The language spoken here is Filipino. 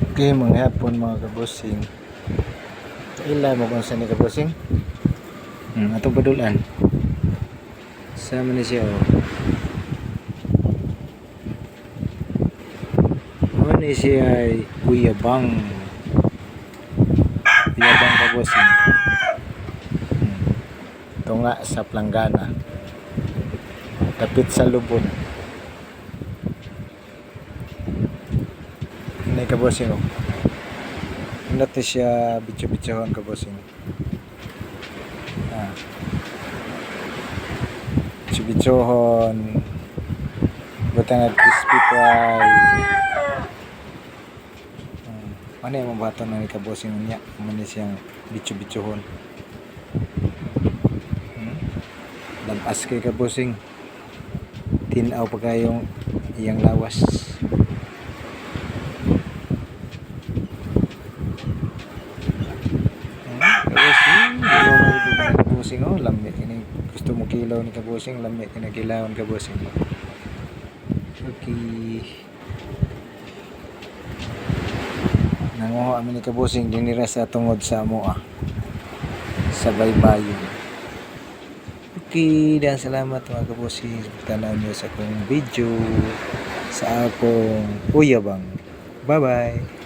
Okay, mga hapon mga kabosing. Ila mo kung saan ni kabosing? Atong padulan. Sama ni siya oh. Ano ni siya ay Uyabang. Uyabang kabosing. Ito nga sa Planggana. Tapit sa Lubon. Ini kabosing oh. Natin siya bitso-bitsohan kabosing. Bitso-bitsohon. Butang at crispy fry. Ano yung mabato na ni kabosing niya? Ano siyang bitso-bitsohon. Lampas kay kabosing. Tinaw pa kayong iyang lawas. Kabosing oh, lamit ini gusto mo kilaw ni kabosing, lamit kinakilawan kabosing. Okay. Nanguha kami ni kabosing dinira sa tungod sa amoa. Sa baybayon. Okay, dan salamat mga kabosing sa tanaw niyo sa akong video sa akong Uyabang. Bye-bye.